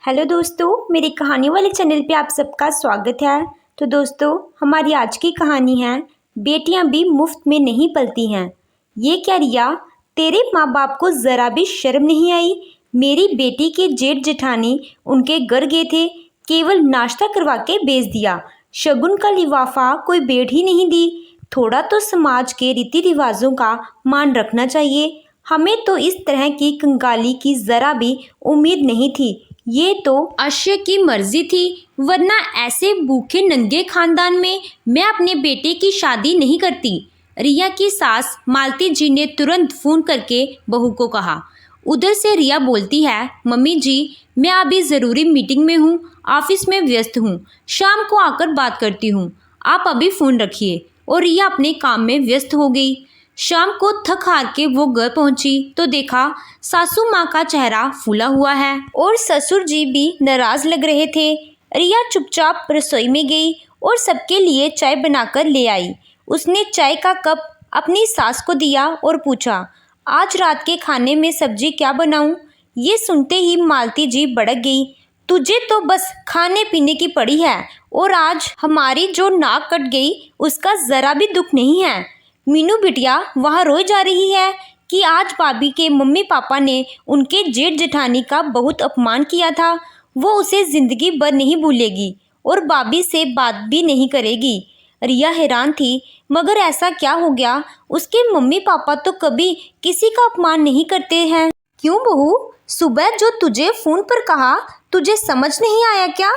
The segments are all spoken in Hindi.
हेलो दोस्तों, मेरी कहानी वाले चैनल पे आप सबका स्वागत है। तो दोस्तों, हमारी आज की कहानी है बेटियां भी मुफ्त में नहीं पलती हैं। ये क्या रिया, तेरे माँ बाप को ज़रा भी शर्म नहीं आई? मेरी बेटी के जेठ जेठानी उनके घर गए थे, केवल नाश्ता करवा के भेज दिया। शगुन का लिफाफा कोई भेंट ही नहीं दी। थोड़ा तो समाज के रीति रिवाजों का मान रखना चाहिए। हमें तो इस तरह की कंगाली की ज़रा भी उम्मीद नहीं थी। ये तो अश्य की मर्जी थी, वरना ऐसे भूखे नंगे खानदान में मैं अपने बेटे की शादी नहीं करती। रिया की सास मालती जी ने तुरंत फ़ोन करके बहू को कहा। उधर से रिया बोलती है, मम्मी जी मैं अभी ज़रूरी मीटिंग में हूँ, ऑफिस में व्यस्त हूँ, शाम को आकर बात करती हूँ, आप अभी फ़ोन रखिए। और रिया अपने काम में व्यस्त हो गई। शाम को थक हार के वो घर पहुंची तो देखा सासू माँ का चेहरा फूला हुआ है और ससुर जी भी नाराज लग रहे थे। रिया चुपचाप रसोई में गई और सबके लिए चाय बनाकर ले आई। उसने चाय का कप अपनी सास को दिया और पूछा, आज रात के खाने में सब्जी क्या बनाऊं? ये सुनते ही मालती जी भड़क गई। तुझे तो बस खाने पीने की पड़ी है और आज हमारी जो नाक कट गई उसका ज़रा भी दुख नहीं है। मीनू बिटिया वहाँ रोई जा रही है कि आज भाभी के मम्मी पापा ने उनके जेठ जेठानी का बहुत अपमान किया था। वो उसे ज़िंदगी भर नहीं भूलेगी और भाभी से बात भी नहीं करेगी। रिया हैरान थी, मगर ऐसा क्या हो गया? उसके मम्मी पापा तो कभी किसी का अपमान नहीं करते हैं। क्यों बहू, सुबह जो तुझे फ़ोन पर कहा तुझे समझ नहीं आया क्या?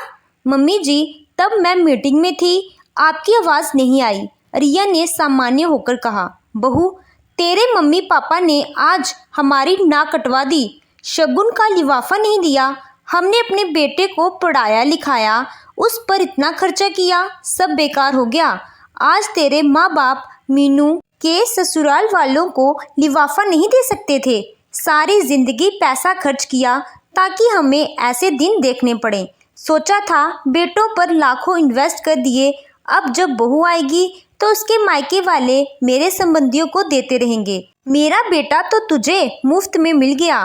मम्मी जी, तब मैं मीटिंग में थी, आपकी आवाज़ नहीं आई, रिया ने सामान्य होकर कहा। बहू, तेरे मम्मी पापा ने आज हमारी नाक कटवा दी। शगुन का लिफाफा नहीं दिया, हमने अपने बेटे को पढ़ाया लिखाया, उस पर इतना खर्चा किया, सब बेकार हो गया। आज तेरे माँ बाप मीनू के ससुराल वालों को लिफाफा नहीं दे सकते थे। सारी जिंदगी पैसा खर्च किया ताकि हमें ऐसे दिन देखने पड़े। सोचा था बेटों पर लाखों इन्वेस्ट कर दिए, अब जब बहू आएगी तो उसके मायके वाले मेरे संबंधियों को देते रहेंगे। मेरा बेटा तो तुझे मुफ्त में मिल गया,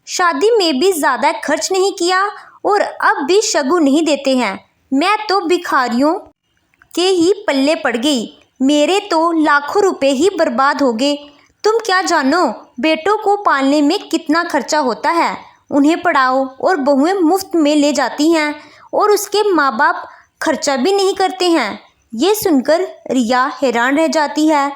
शादी में भी ज़्यादा खर्च नहीं किया और अब भी शगुन नहीं देते हैं। मैं तो भिखारियों के ही पल्ले पड़ गई, मेरे तो लाखों रुपए ही बर्बाद हो गए। तुम क्या जानो बेटों को पालने में कितना खर्चा होता है। उन्हें पढ़ाओ और बहुएं मुफ्त में ले जाती हैं और उसके माँ बाप खर्चा भी नहीं करते हैं। ये सुनकर रिया हैरान रह जाती है।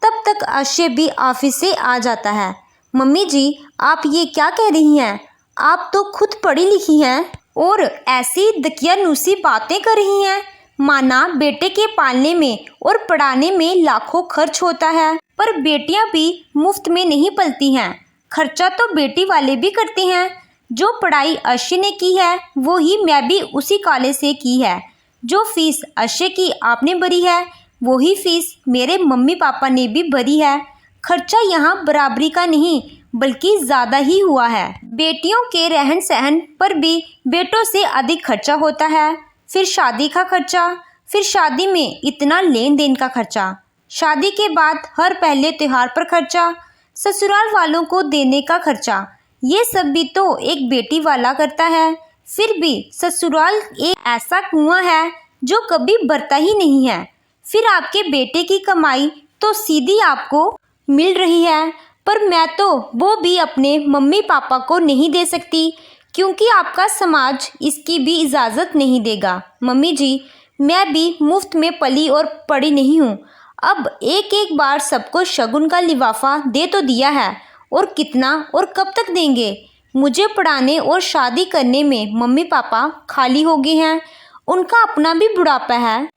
तब तक अश्य भी ऑफिस से आ जाता है। मम्मी जी, आप ये क्या कह रही हैं? आप तो खुद पढ़ी लिखी हैं और ऐसी दकियानूसी बातें कर रही हैं, माना बेटे के पालने में और पढ़ाने में लाखों खर्च होता है, पर बेटियां भी मुफ्त में नहीं पलती हैं। खर्चा तो बेटी वाले भी करते हैं। जो पढ़ाई अश्य ने की है वो ही मैं भी उसी कॉलेज से की है। जो फीस अश्य की आपने भरी है वही फीस मेरे मम्मी पापा ने भी भरी है। खर्चा यहाँ बराबरी का नहीं बल्कि ज़्यादा ही हुआ है। बेटियों के रहन सहन पर भी बेटों से अधिक खर्चा होता है। फिर शादी का खर्चा, फिर शादी में इतना लेन देन का खर्चा, शादी के बाद हर पहले त्योहार पर खर्चा, ससुराल वालों को देने का खर्चा, ये सब भी तो एक बेटी वाला करता है। फिर भी ससुराल एक ऐसा कुआं है जो कभी भरता ही नहीं है। फिर आपके बेटे की कमाई तो सीधी आपको मिल रही है, पर मैं तो वो भी अपने मम्मी पापा को नहीं दे सकती क्योंकि आपका समाज इसकी भी इजाज़त नहीं देगा। मम्मी जी, मैं भी मुफ्त में पली और पढ़ी नहीं हूँ। अब एक एक बार सबको शगुन का लिफाफा दे तो दिया है, और कितना और कब तक देंगे? मुझे पढ़ाने और शादी करने में मम्मी पापा खाली हो गए हैं। उनका अपना भी बुढ़ापा है,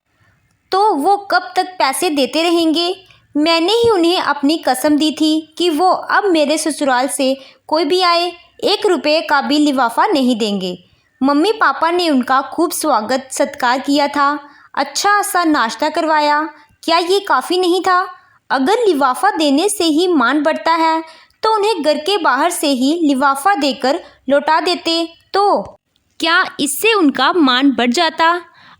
तो वो कब तक पैसे देते रहेंगे? मैंने ही उन्हें अपनी कसम दी थी कि वो अब मेरे ससुराल से कोई भी आए 1 रुपये का भी लिफाफा नहीं देंगे। मम्मी पापा ने उनका खूब स्वागत सत्कार किया था, अच्छा सा नाश्ता करवाया। क्या ये काफ़ी नहीं था? अगर लिफाफा देने से ही मान बढ़ता है तो उन्हें घर के बाहर से ही लिफाफा देकर लौटा देते, तो क्या इससे उनका मान बढ़ जाता?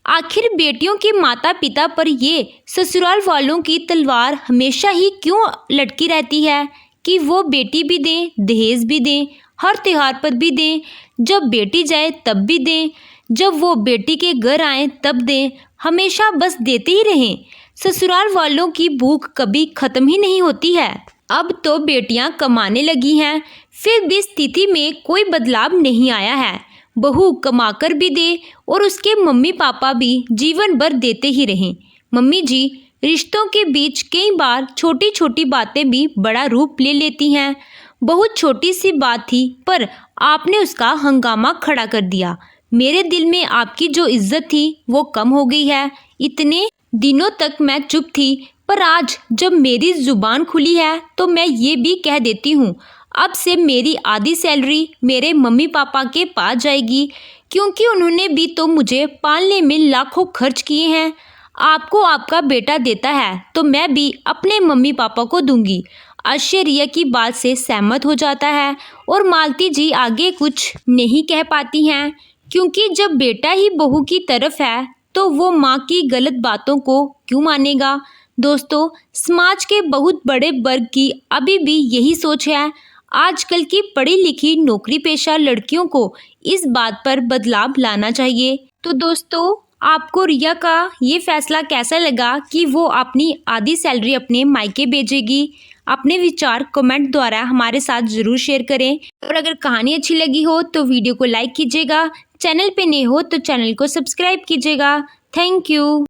आखिर बेटियों के माता पिता पर ये ससुराल वालों की तलवार हमेशा ही क्यों लटकी रहती है कि वो बेटी भी दें, दहेज भी दें? हर त्योहार पर भी दें, जब बेटी जाए तब भी दें, जब वो बेटी के घर आए तब दें, हमेशा बस देते ही रहें। ससुराल वालों की भूख कभी खत्म ही नहीं होती है। अब तो बेटियां कमाने लगी हैं, फिर भी स्थिति में कोई बदलाव नहीं आया है। बहू कमाकर भी दे और उसके मम्मी पापा भी जीवन भर देते ही रहें। मम्मी जी, रिश्तों के बीच कई बार छोटी छोटी बातें भी बड़ा रूप ले लेती हैं। बहुत छोटी सी बात थी, पर आपने उसका हंगामा खड़ा कर दिया। मेरे दिल में आपकी जो इज्जत थी वो कम हो गई है। इतने दिनों तक मैं चुप थी, पर आज जब मेरी जुबान खुली है तो मैं ये भी कह देती हूँ, अब से मेरी आधी सैलरी मेरे मम्मी पापा के पास जाएगी, क्योंकि उन्होंने भी तो मुझे पालने में लाखों खर्च किए हैं। आपको आपका बेटा देता है तो मैं भी अपने मम्मी पापा को दूंगी। अक्षय रिया की बात से सहमत हो जाता है और मालती जी आगे कुछ नहीं कह पाती हैं, क्योंकि जब बेटा ही बहू की तरफ है तो वो माँ की गलत बातों को क्यों मानेगा। दोस्तों, समाज के बहुत बड़े वर्ग की अभी भी यही सोच है। आजकल की पढ़ी लिखी नौकरी पेशा लड़कियों को इस बात पर बदलाव लाना चाहिए। तो दोस्तों, आपको रिया का ये फैसला कैसा लगा कि वो अपनी आधी सैलरी अपने मायके भेजेगी? अपने विचार कमेंट द्वारा हमारे साथ ज़रूर शेयर करें। और अगर कहानी अच्छी लगी हो तो वीडियो को लाइक कीजिएगा, चैनल पे नए हो तो चैनल को सब्सक्राइब कीजिएगा। Thank you.